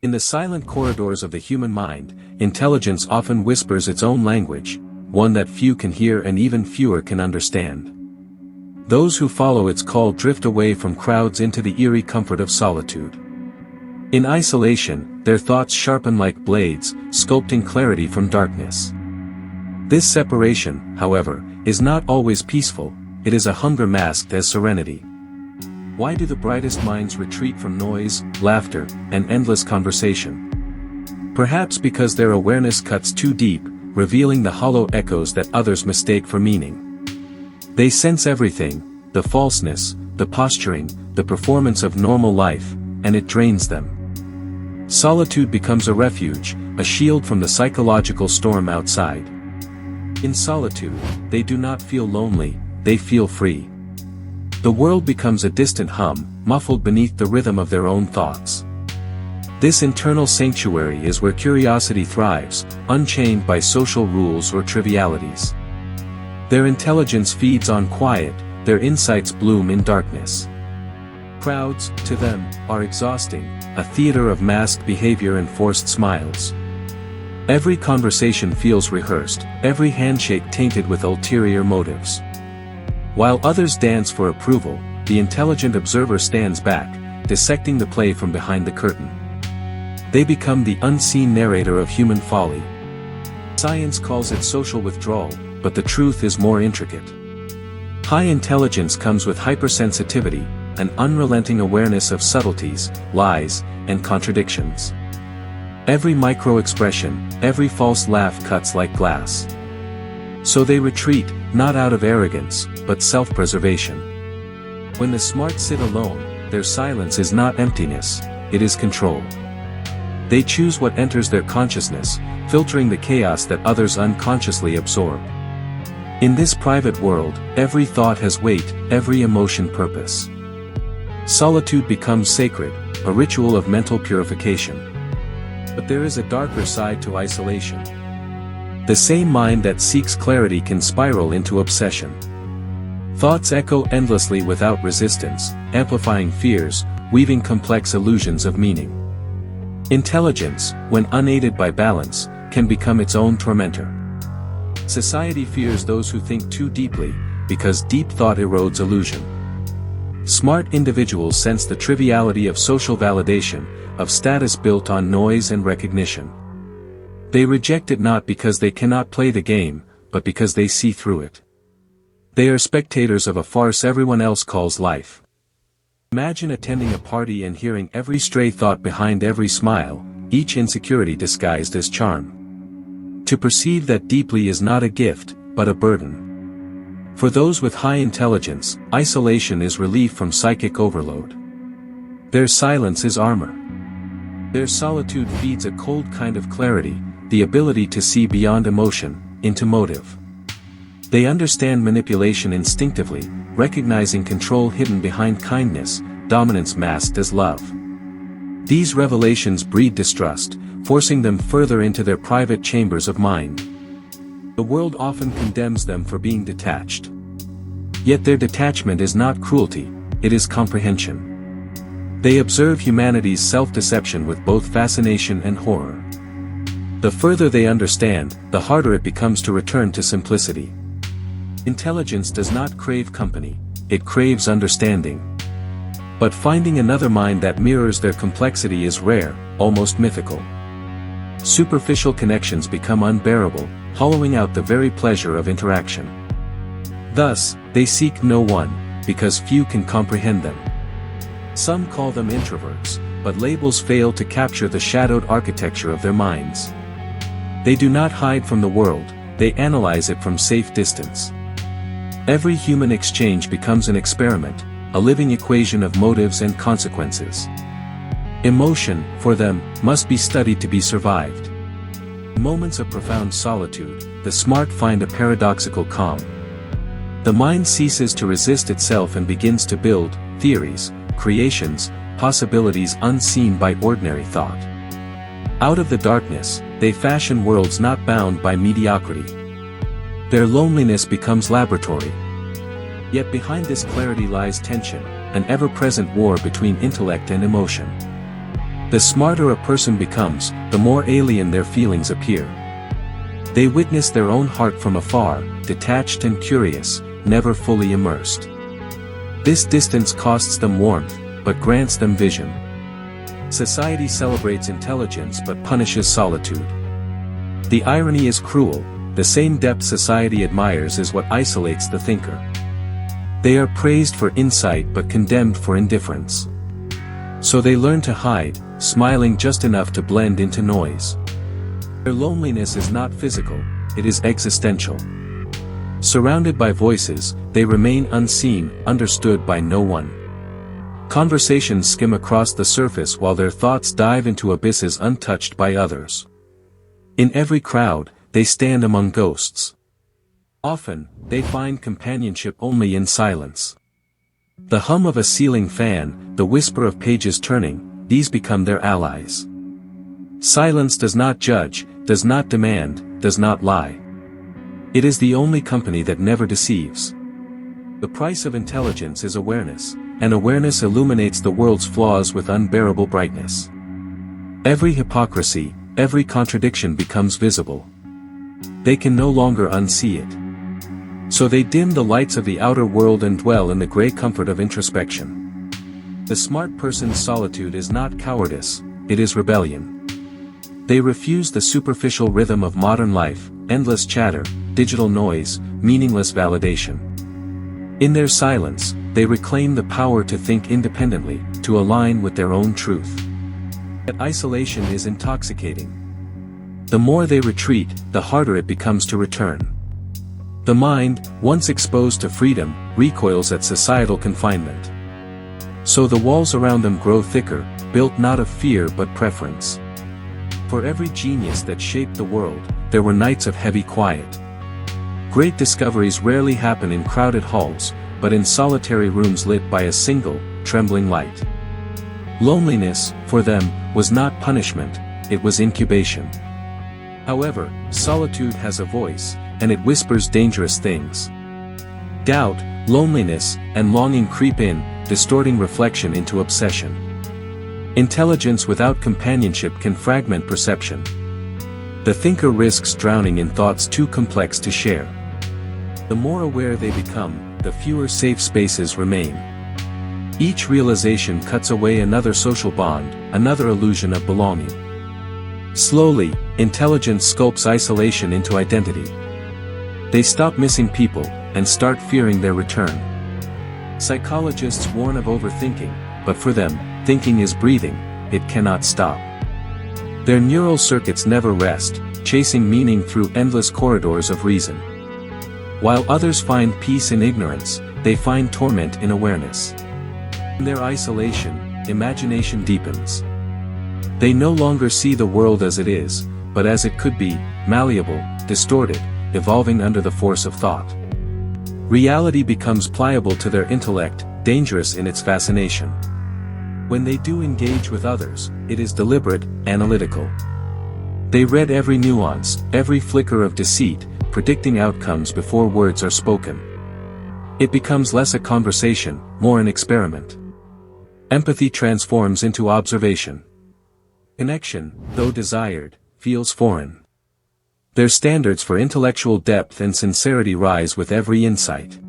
In the silent corridors of the human mind, intelligence often whispers its own language, one that few can hear and even fewer can understand. Those who follow its call drift away from crowds into the eerie comfort of solitude. In isolation, their thoughts sharpen like blades, sculpting clarity from darkness. This separation, however, is not always peaceful, it is a hunger masked as serenity. Why do the brightest minds retreat from noise, laughter, and endless conversation? Perhaps because their awareness cuts too deep, revealing the hollow echoes that others mistake for meaning. They sense everything, the falseness, the posturing, the performance of normal life, and it drains them. Solitude becomes a refuge, a shield from the psychological storm outside. In solitude, they do not feel lonely, they feel free. The world becomes a distant hum, muffled beneath the rhythm of their own thoughts. This internal sanctuary is where curiosity thrives, unchained by social rules or trivialities. Their intelligence feeds on quiet, their insights bloom in darkness. Crowds, to them, are exhausting, a theater of masked behavior and forced smiles. Every conversation feels rehearsed, every handshake tainted with ulterior motives. While others dance for approval, the intelligent observer stands back, dissecting the play from behind the curtain. They become the unseen narrator of human folly. Science calls it social withdrawal, but the truth is more intricate. High intelligence comes with hypersensitivity, an unrelenting awareness of subtleties, lies, and contradictions. Every micro-expression, every false laugh cuts like glass. So they retreat, not out of arrogance, but self-preservation. When the smart sit alone, their silence is not emptiness, it is control. They choose what enters their consciousness, filtering the chaos that others unconsciously absorb. In this private world, every thought has weight, every emotion purpose. Solitude becomes sacred, a ritual of mental purification. But there is a darker side to isolation. The same mind that seeks clarity can spiral into obsession. Thoughts echo endlessly without resistance, amplifying fears, weaving complex illusions of meaning. Intelligence, when unaided by balance, can become its own tormentor. Society fears those who think too deeply, because deep thought erodes illusion. Smart individuals sense the triviality of social validation, of status built on noise and recognition. They reject it not because they cannot play the game, but because they see through it. They are spectators of a farce everyone else calls life. Imagine attending a party and hearing every stray thought behind every smile, each insecurity disguised as charm. To perceive that deeply is not a gift, but a burden. For those with high intelligence, isolation is relief from psychic overload. Their silence is armor. Their solitude feeds a cold kind of clarity, the ability to see beyond emotion, into motive. They understand manipulation instinctively, recognizing control hidden behind kindness, dominance masked as love. These revelations breed distrust, forcing them further into their private chambers of mind. The world often condemns them for being detached. Yet their detachment is not cruelty, it is comprehension. They observe humanity's self-deception with both fascination and horror. The further they understand, the harder it becomes to return to simplicity. Intelligence does not crave company, it craves understanding. But finding another mind that mirrors their complexity is rare, almost mythical. Superficial connections become unbearable, hollowing out the very pleasure of interaction. Thus, they seek no one, because few can comprehend them. Some call them introverts, but labels fail to capture the shadowed architecture of their minds. They do not hide from the world, they analyze it from safe distance. Every human exchange becomes an experiment, a living equation of motives and consequences. Emotion, for them, must be studied to be survived. In moments of profound solitude, the smart find a paradoxical calm. The mind ceases to resist itself and begins to build theories, creations, possibilities unseen by ordinary thought. Out of the darkness, they fashion worlds not bound by mediocrity. Their loneliness becomes laboratory. Yet behind this clarity lies tension, an ever-present war between intellect and emotion. The smarter a person becomes, the more alien their feelings appear. They witness their own heart from afar, detached and curious, never fully immersed. This distance costs them warmth, but grants them vision. Society celebrates intelligence but punishes solitude. The irony is cruel. The same depth society admires is what isolates the thinker. They are praised for insight but condemned for indifference. So they learn to hide, smiling just enough to blend into noise. Their loneliness is not physical, it is existential. Surrounded by voices, they remain unseen, understood by no one. Conversations skim across the surface while their thoughts dive into abysses untouched by others. In every crowd, they stand among ghosts. Often, they find companionship only in silence. The hum of a ceiling fan, the whisper of pages turning, these become their allies. Silence does not judge, does not demand, does not lie. It is the only company that never deceives. The price of intelligence is awareness, and awareness illuminates the world's flaws with unbearable brightness. Every hypocrisy, every contradiction becomes visible. They can no longer unsee it. So they dim the lights of the outer world and dwell in the gray comfort of introspection. The smart person's solitude is not cowardice, it is rebellion. They refuse the superficial rhythm of modern life, endless chatter, digital noise, meaningless validation. In their silence, they reclaim the power to think independently, to align with their own truth. That isolation is intoxicating. The more they retreat, the harder it becomes to return. The mind, once exposed to freedom, recoils at societal confinement. So the walls around them grow thicker, built not of fear but preference. For every genius that shaped the world, there were nights of heavy quiet. Great discoveries rarely happen in crowded halls, but in solitary rooms lit by a single, trembling light. Loneliness, for them, was not punishment, it was incubation. However, solitude has a voice, and it whispers dangerous things. Doubt, loneliness, and longing creep in, distorting reflection into obsession. Intelligence without companionship can fragment perception. The thinker risks drowning in thoughts too complex to share. The more aware they become, the fewer safe spaces remain. Each realization cuts away another social bond, another illusion of belonging. Slowly, intelligence sculpts isolation into identity. They stop missing people, and start fearing their return. Psychologists warn of overthinking, but for them, thinking is breathing, it cannot stop. Their neural circuits never rest, chasing meaning through endless corridors of reason. While others find peace in ignorance, they find torment in awareness. In their isolation, imagination deepens. They no longer see the world as it is, but as it could be, malleable, distorted, evolving under the force of thought. Reality becomes pliable to their intellect, dangerous in its fascination. When they do engage with others, it is deliberate, analytical. They read every nuance, every flicker of deceit, predicting outcomes before words are spoken. It becomes less a conversation, more an experiment. Empathy transforms into observation. Connection, though desired, feels foreign. Their standards for intellectual depth and sincerity rise with every insight.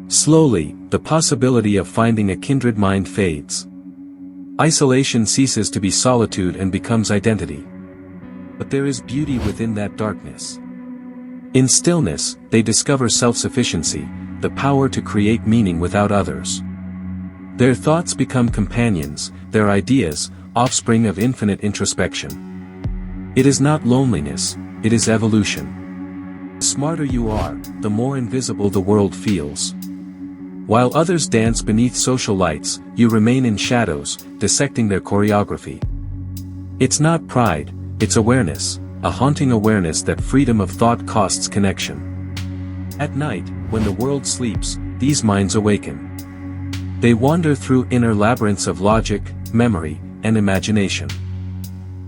Slowly, the possibility of finding a kindred mind fades. Isolation ceases to be solitude and becomes identity. But there is beauty within that darkness. In stillness, they discover self-sufficiency, the power to create meaning without others. Their thoughts become companions, their ideas, offspring of infinite introspection. It is not loneliness, it is evolution. The smarter you are, the more invisible the world feels. While others dance beneath social lights, you remain in shadows, dissecting their choreography. It's not pride, it's awareness, a haunting awareness that freedom of thought costs connection. At night, when the world sleeps, these minds awaken. They wander through inner labyrinths of logic, memory, and imagination.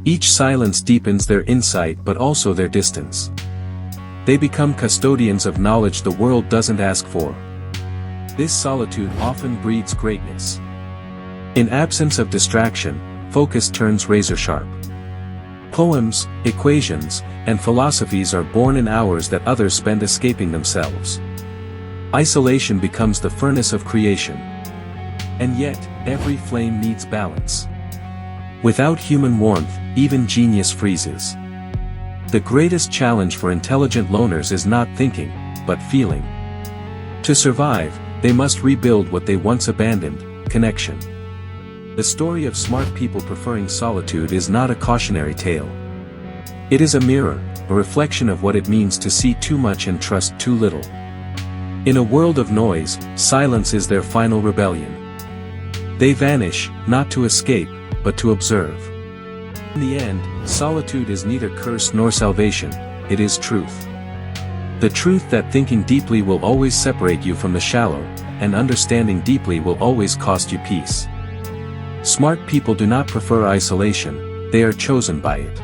Each silence deepens their insight but also their distance. They become custodians of knowledge the world doesn't ask for. This solitude often breeds greatness. In absence of distraction, focus turns razor-sharp. Poems, equations, and philosophies are born in hours that others spend escaping themselves. Isolation becomes the furnace of creation. And yet, every flame needs balance. Without human warmth, even genius freezes. The greatest challenge for intelligent loners is not thinking, but feeling. To survive, they must rebuild what they once abandoned: connection. The story of smart people preferring solitude is not a cautionary tale. It is a mirror, a reflection of what it means to see too much and trust too little. In a world of noise, silence is their final rebellion. They vanish, not to escape, but to observe. In the end, solitude is neither curse nor salvation, it is truth. The truth that thinking deeply will always separate you from the shallow, and understanding deeply will always cost you peace. Smart people do not prefer isolation, they are chosen by it.